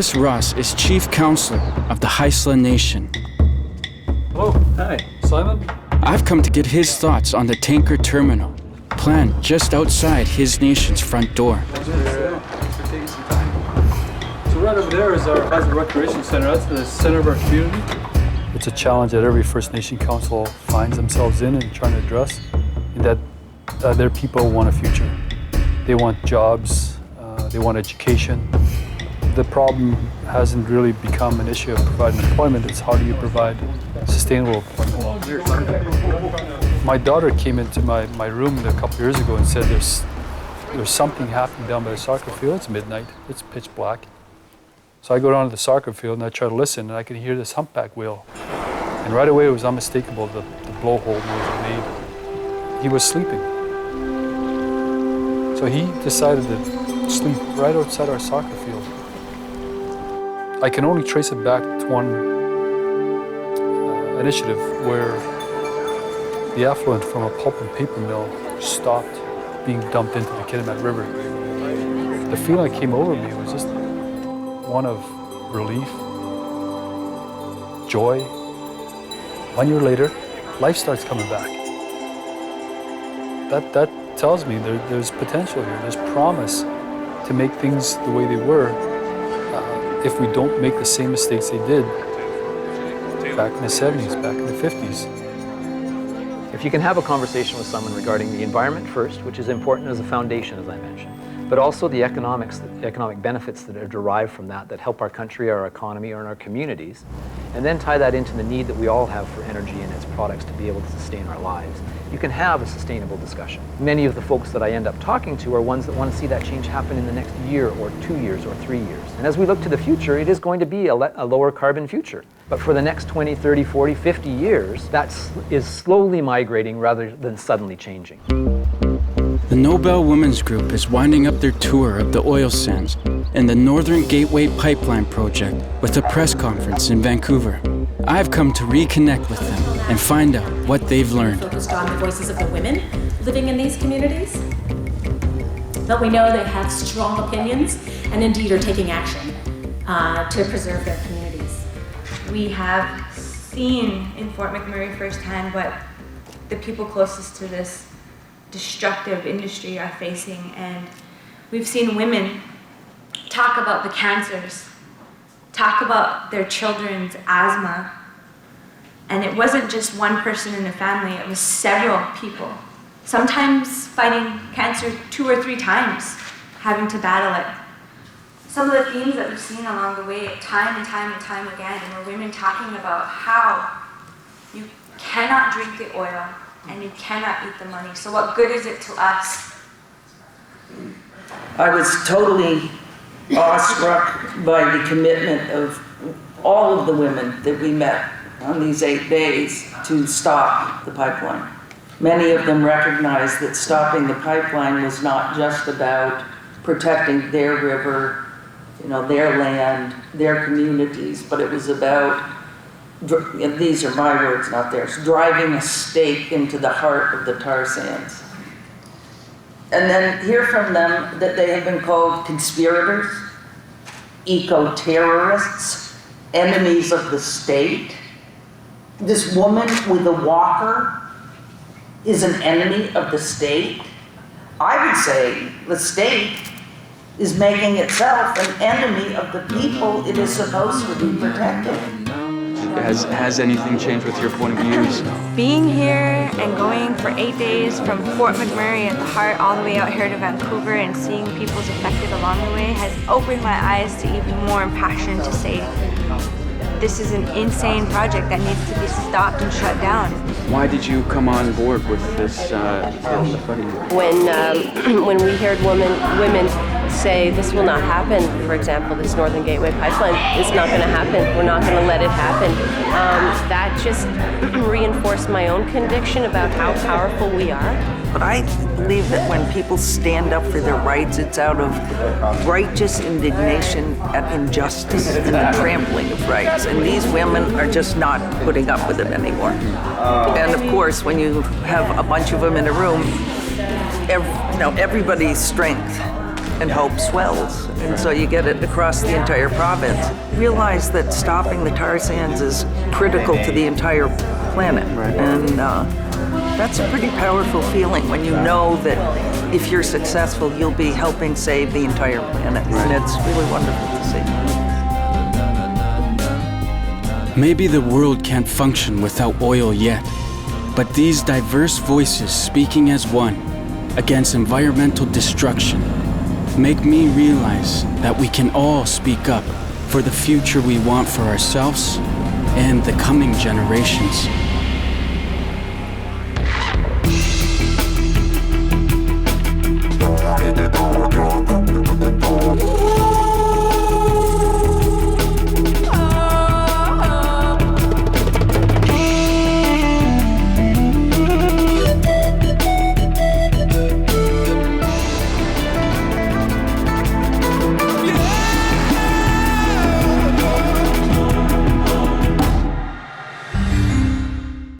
Nicholas Ross is chief counselor of the Haisla Nation. Hello. Hi. Simon? I've come to get his thoughts on the tanker terminal, planned just outside his nation's front door. Thanks for taking some time. So right over there is our Haisla Recreation Center. That's the center of our community. It's a challenge that every First Nation council finds themselves in and trying to address, in that their people want a future. They want jobs, they want education. The problem hasn't really become an issue of providing employment. It's how do you provide sustainable employment. My daughter came into my room a couple years ago and said there's something happening down by the soccer field. It's midnight, it's pitch black. So I go down to the soccer field and I try to listen, and I can hear this humpback whale. And right away it was unmistakable, the blowhole noise it made. He was sleeping. So he decided to sleep right outside our soccer field. I can only trace it back to one initiative where the effluent from a pulp and paper mill stopped being dumped into the Kitimat River. The feeling that came over me was just one of relief, joy. 1 year later, life starts coming back. That tells me there's potential here. There's promise to make things the way they were if we don't make the same mistakes they did back in the 70s, back in the 50s. If you can have a conversation with someone regarding the environment first, which is important as a foundation, as I mentioned, but also the economic benefits that are derived from that help our country, our economy, or our communities, and then tie that into the need that we all have for energy and its products to be able to sustain our lives, you can have a sustainable discussion. Many of the folks that I end up talking to are ones that want to see that change happen in the next year or 2 years or 3 years. And as we look to the future, it is going to be a lower carbon future. But for the next 20, 30, 40, 50 years, that is slowly migrating rather than suddenly changing. The Nobel Women's Group is winding up their tour of the oil sands and the Northern Gateway Pipeline Project with a press conference in Vancouver. I've come to reconnect with them and find out what they've learned. Focused on the voices of the women living in these communities. But we know they have strong opinions and indeed are taking action to preserve their communities. We have seen in Fort McMurray firsthand what the people closest to this destructive industry are facing, and we've seen women talk about the cancers, talk about their children's asthma, and it wasn't just one person in the family, it was several people, sometimes fighting cancer 2 or 3 times, having to battle it. Some of the themes that we've seen along the way, time and time and time again, were women talking about how you cannot drink the oil and you cannot eat the money. So what good is it to us? I was totally awestruck by the commitment of all of the women that we met on these 8 days to stop the pipeline. Many of them recognized that stopping the pipeline was not just about protecting their river, their land, their communities, but it was about, and these are my words, not theirs, driving a stake into the heart of the tar sands. And then hear from them that they have been called conspirators, eco-terrorists, enemies of the state. This woman with a walker is an enemy of the state. I would say the state is making itself an enemy of the people it is supposed to be protecting. Has anything changed with your point of views? Being here and going for 8 days from Fort McMurray at the heart all the way out here to Vancouver and seeing people's affected along the way has opened my eyes to even more passion to say this is an insane project that needs to be stopped and shut down. Why did you come on board with this study? When we heard women say this will not happen, for example, this Northern Gateway pipeline is not going to happen, we're not going to let it happen, that just reinforced my own conviction about how powerful we are. But I believe that when people stand up for their rights, it's out of righteous indignation at injustice and the trampling of rights. And these women are just not putting up with it anymore. And of course, when you have a bunch of them in a room, everybody's strength and hope swells. And so you get it across the entire province. Realize that stopping the tar sands is critical to the entire planet. And that's a pretty powerful feeling when you know that if you're successful, you'll be helping save the entire planet. And it's really wonderful to see. Maybe the world can't function without oil yet, but these diverse voices speaking as one against environmental destruction make me realize that we can all speak up for the future we want for ourselves and the coming generations.